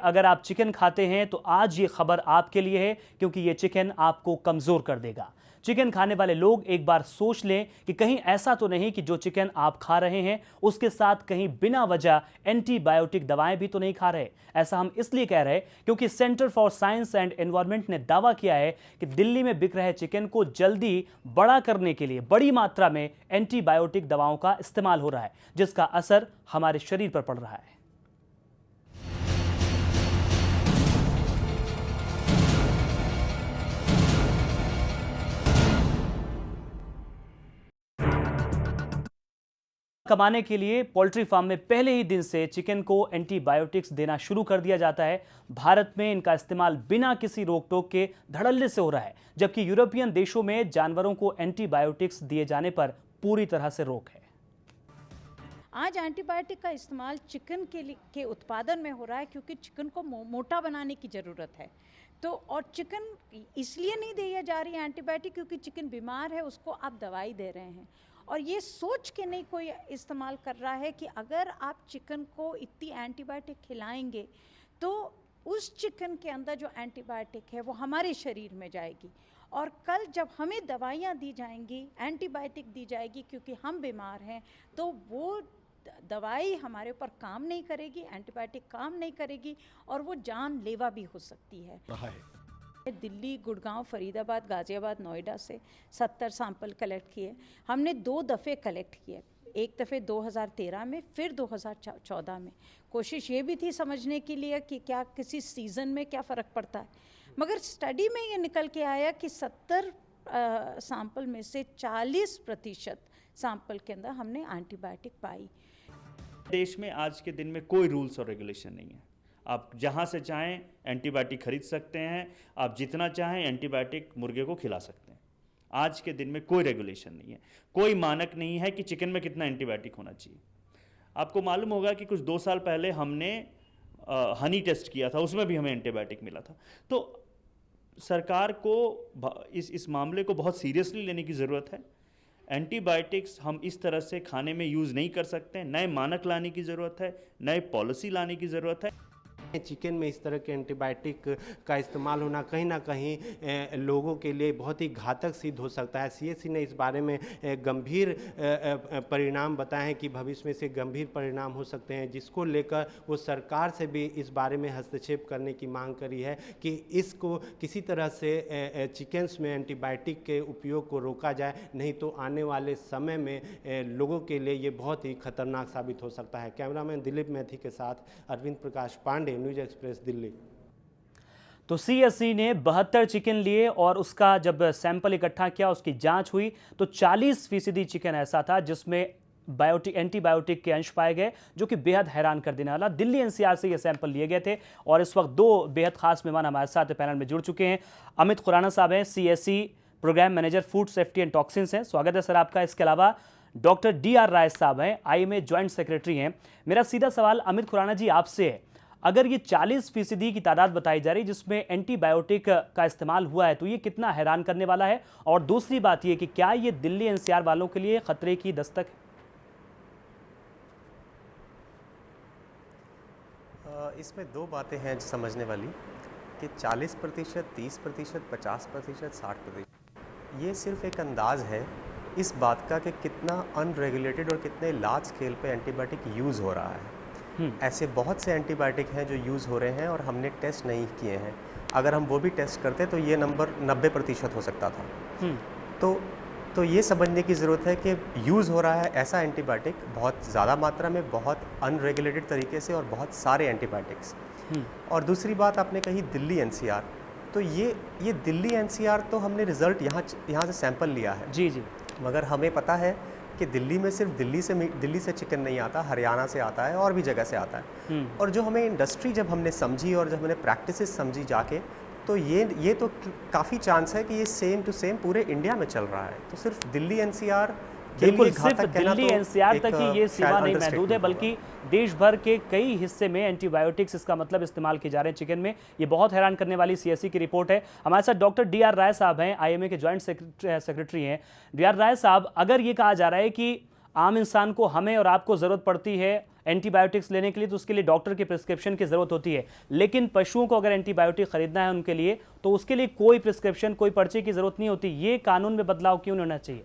अगर आप चिकन खाते हैं तो आज ये खबर आपके लिए है, क्योंकि ये चिकन आपको कमजोर कर देगा। चिकन खाने वाले लोग एक बार सोच लें कि कहीं ऐसा तो नहीं कि जो चिकन आप खा रहे हैं उसके साथ कहीं बिना वजह एंटीबायोटिक दवाएं भी तो नहीं खा रहे। ऐसा हम इसलिए कह रहे हैं क्योंकि centre for science and environment ने दावा किया है कि दिल्ली में बिक रहे चिकन को जल्दी बड़ा करने के लिए बड़ी मात्रा में एंटीबायोटिक दवाओं का इस्तेमाल हो रहा है, जिसका असर हमारे शरीर पर पड़ रहा है। कमाने के लिए पोल्ट्री फार्म में पहले ही दिन से चिकन को एंटीबायोटिक्स देना शुरू कर दिया जाता है। भारत में इनका इस्तेमाल बिना किसी रोक टोक के धड़ल्ले से हो रहा है, जबकि यूरोपियन देशों में जानवरों को एंटीबायोटिक्स दिए जाने पर पूरी तरह से रोक है। आज एंटीबायोटिक का इस्तेमाल चिकन के उत्पादन में हो रहा है, क्योंकि चिकन को मोटा बनाने की ज़रूरत है। तो और चिकन इसलिए नहीं दी जा रही है एंटीबायोटिक क्योंकि चिकन बीमार है, उसको आप दवाई दे रहे हैं। और ये सोच के नहीं कोई इस्तेमाल कर रहा है कि अगर आप चिकन को इतनी एंटीबायोटिक खिलाएंगे तो उस चिकन के अंदर जो एंटीबायोटिक है वो हमारे शरीर में जाएगी, और कल जब हमें दवाइयाँ दी जाएंगी, एंटीबायोटिक दी जाएगी क्योंकि हम बीमार हैं, तो वो दवाई हमारे ऊपर काम नहीं करेगी, एंटीबायोटिक काम नहीं करेगी, और वो जानलेवा भी हो सकती है। दिल्ली, गुड़गांव, फरीदाबाद, गाजियाबाद, नोएडा से 70 सैंपल कलेक्ट किए। हमने 2 दफ़े कलेक्ट किए, एक दफ़े 2013 में, फिर 2014 में। कोशिश ये भी थी समझने के लिए कि क्या किसी सीज़न में क्या फ़र्क पड़ता है, मगर स्टडी में ये निकल के आया कि 70 सैंपल में से 40% सैंपल के अंदर हमने एंटीबायोटिक पाई। देश में आज के दिन में कोई रूल्स और रेगुलेशन नहीं है। आप जहां से चाहें एंटीबायोटिक खरीद सकते हैं, आप जितना चाहें एंटीबायोटिक मुर्गे को खिला सकते हैं। आज के दिन में कोई रेगुलेशन नहीं है, कोई मानक नहीं है कि चिकन में कितना एंटीबायोटिक होना चाहिए। आपको मालूम होगा कि कुछ 2 साल पहले हमने हनी टेस्ट किया था, उसमें भी हमें एंटीबायोटिक मिला था। तो सरकार को इस मामले को बहुत सीरियसली लेने की ज़रूरत है। एंटीबायोटिक्स हम इस तरह से खाने में यूज़ नहीं कर सकते। नए मानक लाने की ज़रूरत है, नए पॉलिसी लाने की ज़रूरत है। चिकन में इस तरह के एंटीबायोटिक का इस्तेमाल होना कहीं ना कहीं लोगों के लिए बहुत ही घातक सिद्ध हो सकता है। सीएससी ने इस बारे में गंभीर परिणाम बताए हैं कि भविष्य में से गंभीर परिणाम हो सकते हैं, जिसको लेकर वो सरकार से भी इस बारे में हस्तक्षेप करने की मांग करी है कि इसको किसी तरह से चिकन्स में एंटीबायोटिक के उपयोग को रोका जाए, नहीं तो आने वाले समय में लोगों के लिए ये बहुत ही खतरनाक साबित हो सकता है। कैमरामैन दिलीप मैथी के साथ अरविंद प्रकाश पांडे, न्यूज एक्सप्रेस, दिल्ली। तो सीएससी ने 72 चिकन लिए और उसका जब सैंपल इकट्ठा किया, उसकी जांच हुई तो 40% चिकन ऐसा था जिसमें एंटीबायोटिक के अंश पाए गए, जो कि बेहद हैरान कर देने वाला। दिल्ली एनसीआर से ये सैंपल लिए गए थे और इस वक्त 2 बेहद खास मेहमान हमारे साथ पैनल में जुड़ चुके हैं। अमित खुराना साहब हैं, CSC programme manager food safety and toxins हैं, स्वागत है सर आपका। इसके अलावा डॉक्टर DR राय साहब हैं, आईएमए ज्वाइंट सेक्रेटरी हैं। मेरा सीधा सवाल अमित खुराना जी आपसे है, अगर ये 40% की तादाद बताई जा रही जिसमें एंटीबायोटिक का इस्तेमाल हुआ है तो ये कितना हैरान करने वाला है, और दूसरी बात ये कि क्या ये दिल्ली एनसीआर वालों के लिए खतरे की दस्तक है? इसमें 2 बातें हैं समझने वाली कि 40%, 30%, 50%, 60%, ये सिर्फ एक अंदाज़ है इस बात का कि कितना अनरेगुलेटेड और कितने लार्ज स्केल पे एंटीबायोटिक यूज़ हो रहा है। ऐसे बहुत से एंटीबायोटिक हैं जो यूज़ हो रहे हैं और हमने टेस्ट नहीं किए हैं। अगर हम वो भी टेस्ट करते तो ये नंबर 90% हो सकता था। तो ये समझने की ज़रूरत है कि यूज़ हो रहा है ऐसा एंटीबायोटिक बहुत ज़्यादा मात्रा में, बहुत अनरेगुलेटेड तरीके से, और बहुत सारे एंटीबायोटिक्स। और दूसरी बात आपने कही दिल्ली एनसीआर, तो ये दिल्ली एनसीआर तो हमने रिज़ल्ट यहाँ से सैंपल लिया है जी, मगर हमें पता है कि दिल्ली में सिर्फ दिल्ली से चिकन नहीं आता, हरियाणा से आता है और भी जगह से आता है। और जो हमें इंडस्ट्री जब हमने समझी और जब हमने प्रैक्टिसेस समझी जाके, तो ये तो काफ़ी चांस है कि ये सेम टू सेम पूरे इंडिया में चल रहा है। तो सिर्फ दिल्ली एनसीआर बिल्कुल सिर्फ दिल्ली एनसीआर तक ही ये सीमा नहीं महदूद है, बल्कि देश भर के कई हिस्से में एंटीबायोटिक्स इसका मतलब इस्तेमाल किए जा रहे हैं चिकन में। ये बहुत हैरान करने वाली सीएससी की रिपोर्ट है। हमारे साथ डॉक्टर DR राय साहब हैं, आईएमए के ज्वाइंट सेक्रेटरी हैं। DR राय साहब, अगर ये कहा जा रहा है कि आम इंसान को, हमें और आपको ज़रूरत पड़ती है एंटीबायोटिक्स लेने के लिए तो उसके लिए डॉक्टर की प्रिस्क्रिप्शन की जरूरत होती है, लेकिन पशुओं को अगर एंटीबायोटिक खरीदना है उनके लिए तो उसके लिए कोई प्रिस्क्रिप्शन, कोई पर्चे की जरूरत नहीं होती। ये कानून में बदलाव क्यों नहीं होना चाहिए?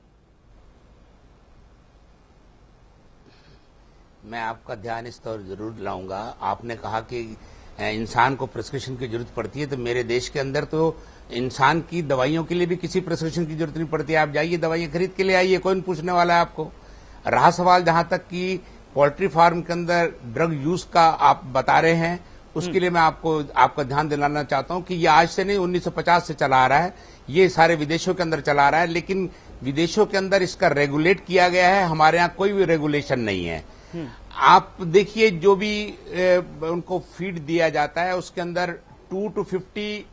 मैं आपका ध्यान इस तरफ जरूर लाऊंगा। आपने कहा कि इंसान को प्रिस्क्रिप्शन की जरूरत पड़ती है, तो मेरे देश के अंदर तो इंसान की दवाइयों के लिए भी किसी प्रिस्क्रिप्शन की जरूरत नहीं पड़ती। आप जाइए दवाइयां खरीद के ले आइए, कोई नहीं पूछने वाला है आपको। रहा सवाल जहां तक कि पोल्ट्री फार्म के अंदर ड्रग यूज का आप बता रहे हैं, उसके लिए मैं आपका ध्यान दिलाना चाहता हूं कि ये आज से नहीं 1950 से चला आ रहा है, ये सारे विदेशों के अंदर चला आ रहा है, लेकिन विदेशों के अंदर इसका रेगुलेट किया गया है, हमारे यहाँ कोई भी रेगुलेशन नहीं है। आप देखिए जो भी उनको फीड दिया जाता है उसके अंदर 2 to 50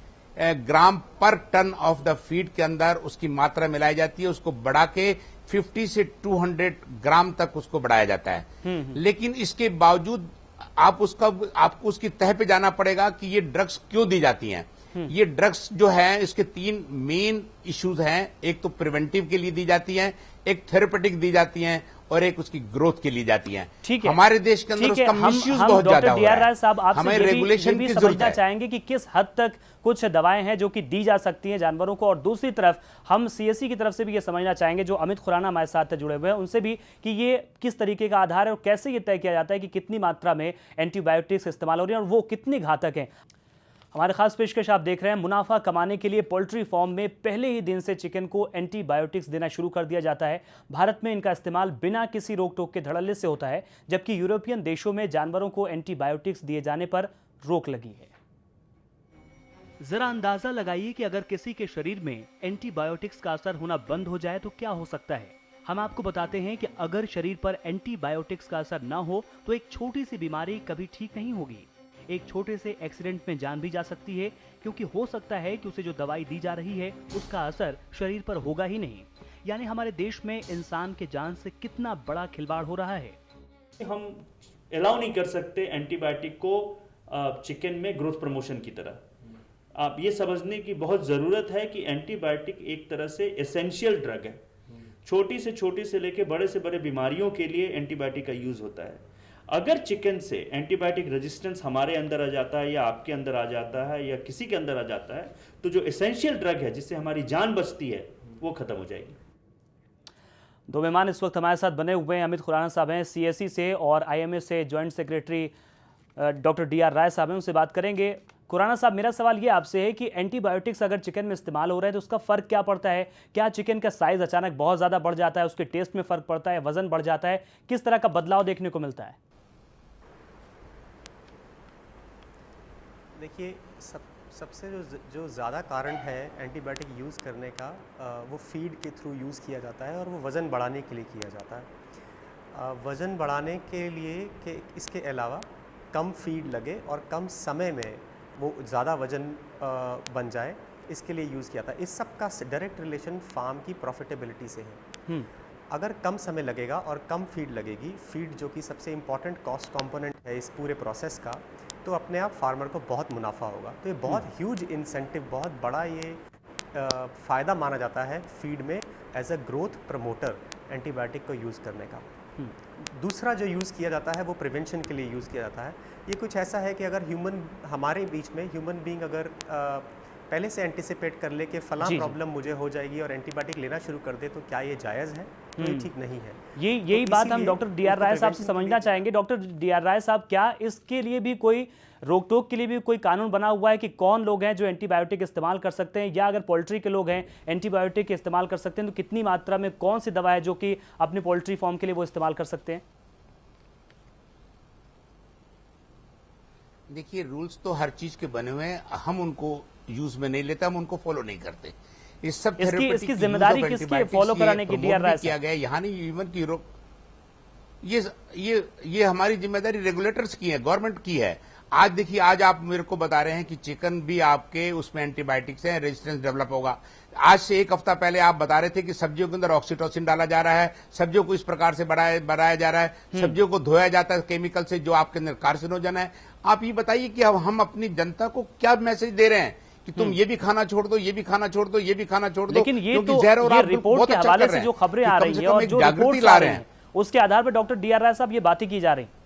ग्राम पर टन ऑफ द फीड के अंदर उसकी मात्रा मिलाई जाती है, उसको बढ़ा के 50 से 200 ग्राम तक उसको बढ़ाया जाता है। लेकिन इसके बावजूद आपको उसकी तह पे जाना पड़ेगा कि ये ड्रग्स क्यों दी जाती हैं। ये ड्रग्स जो है इसके 3 मेन इश्यूज हैं। एक तो प्रिवेंटिव के लिए दी जाती हैं, एक थेरेपेटिक दी जाती हैं और एक उसकी ग्रोथ के लिए जाती हैं। ठीक है, हमारे देश के अंदर उसका मिसयूज बहुत ज्यादा हो रहा है। साहब, आपसे हमें ये रेगुलेशन भी की समझना जरूरत है। चाहेंगे कि किस हद तक कुछ दवाएं हैं जो कि दी जा सकती हैं जानवरों को, और दूसरी तरफ हम सीएससी की तरफ से भी ये समझना चाहेंगे, जो अमित खुराना हमारे साथ जुड़े हुए हैं उनसे भी, कि ये किस तरीके का आधार है और कैसे ये तय किया जाता है कि कितनी मात्रा में एंटीबायोटिक्स इस्तेमाल हो रही है और वो कितनी घातक हैं। हमारे खास पेशकश आप देख रहे हैं। मुनाफा कमाने के लिए पोल्ट्री फार्म में पहले ही दिन से चिकन को एंटीबायोटिक्स देना शुरू कर दिया जाता है। भारत में इनका इस्तेमाल बिना किसी रोक टोक के धड़ल्ले से होता है, जबकि यूरोपियन देशों में जानवरों को एंटीबायोटिक्स दिए जाने पर रोक लगी है। जरा अंदाजा लगाइए कि अगर किसी के शरीर में एंटीबायोटिक्स का असर होना बंद हो जाए तो क्या हो सकता है। हम आपको बताते हैं कि अगर शरीर पर एंटीबायोटिक्स का असर ना हो तो एक छोटी सी बीमारी कभी ठीक नहीं होगी। एक छोटे से एक्सीडेंट में जान भी जा सकती है, क्योंकि हो सकता है कि उसे जो दवाई दी जा रही है उसका असर शरीर पर होगा ही नहीं। यानी हमारे देश में इंसान के जान से कितना बड़ा खिलवाड़ हो रहा है। हम अलाउ नहीं कर सकते एंटीबायोटिक को चिकन में ग्रोथ प्रमोशन की तरह। आप ये समझने की बहुत ज़रूरत है कि एंटीबायोटिक एक तरह से एसेंशियल ड्रग है। छोटी से लेकर बड़े से बड़े बीमारियों के लिए एंटीबायोटिक का यूज़ होता है। अगर चिकन से एंटीबायोटिक रेजिस्टेंस हमारे अंदर आ जाता है या आपके अंदर आ जाता है या किसी के अंदर आ जाता है, तो जो एसेंशियल ड्रग है जिससे हमारी जान बचती है वो खत्म हो जाएगी। दो मेहमान इस वक्त हमारे साथ बने हुए हैं। अमित खुराना साहब हैं सीएससी से, और आईएमए से ज्वाइंट सेक्रेटरी डॉक्टर डीआर राय साहब हैं, उनसे बात करेंगे। खुराना साहब, मेरा सवाल ये आपसे है कि एंटीबायोटिक्स अगर चिकन में इस्तेमाल हो रहा है तो उसका फ़र्क क्या पड़ता है? क्या चिकन का साइज़ अचानक बहुत ज़्यादा बढ़ जाता है, उसके टेस्ट में फ़र्क पड़ता है, वज़न बढ़ जाता है, किस तरह का बदलाव देखने को मिलता है? देखिए, सबसे जो ज़्यादा कारण है एंटीबायोटिक यूज़ करने का, वो फीड के थ्रू यूज़ किया जाता है और वो वज़न बढ़ाने के लिए किया जाता है। वज़न बढ़ाने के लिए कि इसके अलावा कम फीड लगे और कम समय में वो ज़्यादा वज़न बन जाए, इसके लिए यूज़ किया था। इस सब का डायरेक्ट रिलेशन फार्म की प्रॉफिटेबिलिटी से है। अगर कम समय लगेगा और कम फीड लगेगी, फीड जो कि सबसे इम्पॉर्टेंट कॉस्ट कंपोनेंट है इस पूरे प्रोसेस का, तो अपने आप फार्मर को बहुत मुनाफा होगा। तो ये बहुत ह्यूज इंसेंटिव, बहुत बड़ा ये फ़ायदा माना जाता है फीड में as a growth promoter antibiotic को यूज़ करने का। दूसरा जो यूज़ किया जाता है वो प्रिवेंशन के लिए यूज़ किया जाता है। ये कुछ ऐसा है कि अगर हमारे बीच में ह्यूमन बीइंग अगर पहले से एंटिसिपेट कर ले कि फलां प्रॉब्लम मुझे हो जाएगी और एंटीबायोटिक लेना शुरू कर दे, तो क्या ये जायज़ है? तो ये ठीक नहीं है। यही बात हम डॉक्टर डीआर राय साहब से समझना चाहेंगे। डॉक्टर डीआर राय साहब, क्या इसके लिए भी कोई रोक टोक के लिए भी कोई कानून बना हुआ है कि कौन लोग हैं जो एंटीबायोटिक इस्तेमाल कर सकते हैं, या अगर पोल्ट्री के लोग हैं एंटीबायोटिक इस्तेमाल कर सकते हैं तो कितनी मात्रा में, कौन सी दवा है जो कि अपने पोल्ट्री फार्म के लिए वो इस्तेमाल कर सकते हैं? देखिए, रूल्स तो हर चीज के बने हुए हैं, हम उनको यूज में नहीं लेते, हम उनको फॉलो नहीं करते। इस सब इसकी जिम्मेदारी किसकी फॉलो कराने की डीआर राय किया गया, यहाँ नहीं इवन की यूरोप, ये हमारी जिम्मेदारी रेगुलेटर्स की है, गवर्नमेंट की है। आज देखिए, आज आप मेरे को बता रहे हैं कि चिकन भी आपके उसमें एंटीबायोटिक्स है, रेजिस्टेंस डेवलप होगा। आज से एक हफ्ता पहले आप बता रहे थे कि सब्जियों के अंदर ऑक्सीटोसिन डाला जा रहा है, सब्जियों को इस प्रकार से बढ़ाया जा रहा है, सब्जियों को धोया जाता है केमिकल से जो आपके अंदर कार्सिनोजन है। आप ये बताइए कि हम अपनी जनता को क्या मैसेज दे रहे हैं कि तुम ये भी खाना छोड़ दो, ये भी खाना छोड़ दो, ये भी खाना छोड़ दो। लेकिन ये तो ये रिपोर्ट के हवाले से जो खबरें आ रही है और जो रिपोर्ट ला रहे हैं उसके आधार पर डॉक्टर डीआर राय साहब ये बातें की जा रही हैं।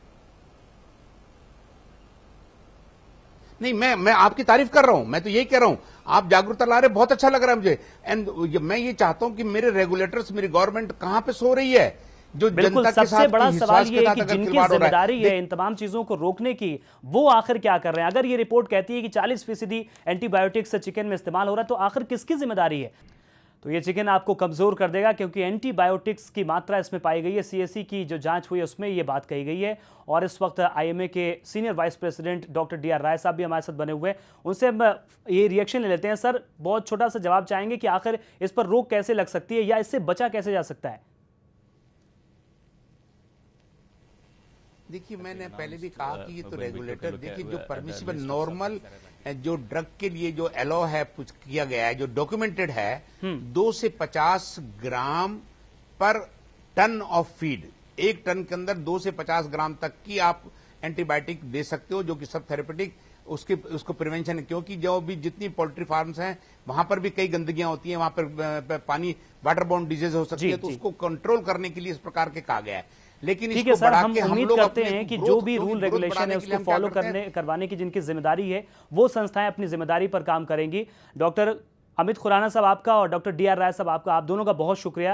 नहीं, मैं आपकी तारीफ कर रहा हूं, मैं तो यही कह रहा हूं, आप जागरूकता ला रहे, बहुत अच्छा लग रहा है मुझे। एंड मैं ये चाहता हूं कि मेरे रेगुलेटर्स, मेरी गवर्नमेंट कहां पे सो रही है, जो बिल्कुल। जनता के सबसे साथ बड़ा विश्वास सवाल के ये है साथ कि अगर जिनकी खिलवाड़ हो रहा जिम्मेदारी है इन तमाम चीजों को रोकने की, वो आखिर क्या कर रहे हैं? अगर ये रिपोर्ट कहती है कि 40% एंटीबायोटिक्स चिकन में इस्तेमाल हो रहा है, तो आखिर किसकी जिम्मेदारी है? तो ये चिकन आपको कमजोर कर देगा, क्योंकि एंटीबायोटिक्स की मात्रा इसमें पाई गई है। सीएससी की जो जांच हुई है उसमें ये बात कही गई है। और इस वक्त आईएमए के senior vice president doctor D R Rai साहब भी हमारे साथ बने हुए हैं, उनसे हम ये रिएक्शन ले लेते हैं। सर, बहुत छोटा सा जवाब चाहेंगे कि आखिर इस पर रोक कैसे लग सकती है या इससे बचा कैसे जा सकता है? देखिए, मैंने पहले भी कहा कि ये तो रेगुलेटर, देखिए जो परमिसिबल नॉर्मल जो ड्रग के लिए जो एलो है कुछ किया गया है, जो डॉक्यूमेंटेड है, 2 से 50 ग्राम पर टन ऑफ फीड, 1 टन के अंदर 2 से 50 ग्राम तक की आप एंटीबायोटिक दे सकते हो, जो कि सब थेरेपेटिक उसको प्रिवेंशन है। क्योंकि जो भी जितनी पोल्ट्री फार्म्स हैं वहां पर भी कई गंदगियां होती हैं, वहां पर पानी वाटरबोर्न डिजीज हो सकती है, तो उसको कंट्रोल करने के लिए इस प्रकार के कहा गया है। लेकिन ठीक है सर, हम उम्मीद करते हैं कि जो भी रूल रेगुलेशन है उसको फॉलो करवाने की जिनकी जिम्मेदारी है, वो संस्थाएं अपनी जिम्मेदारी पर काम करेंगी। डॉक्टर अमित खुराना साहब आपका और डॉक्टर डी आर राय साहब आपका, आप दोनों का बहुत शुक्रिया।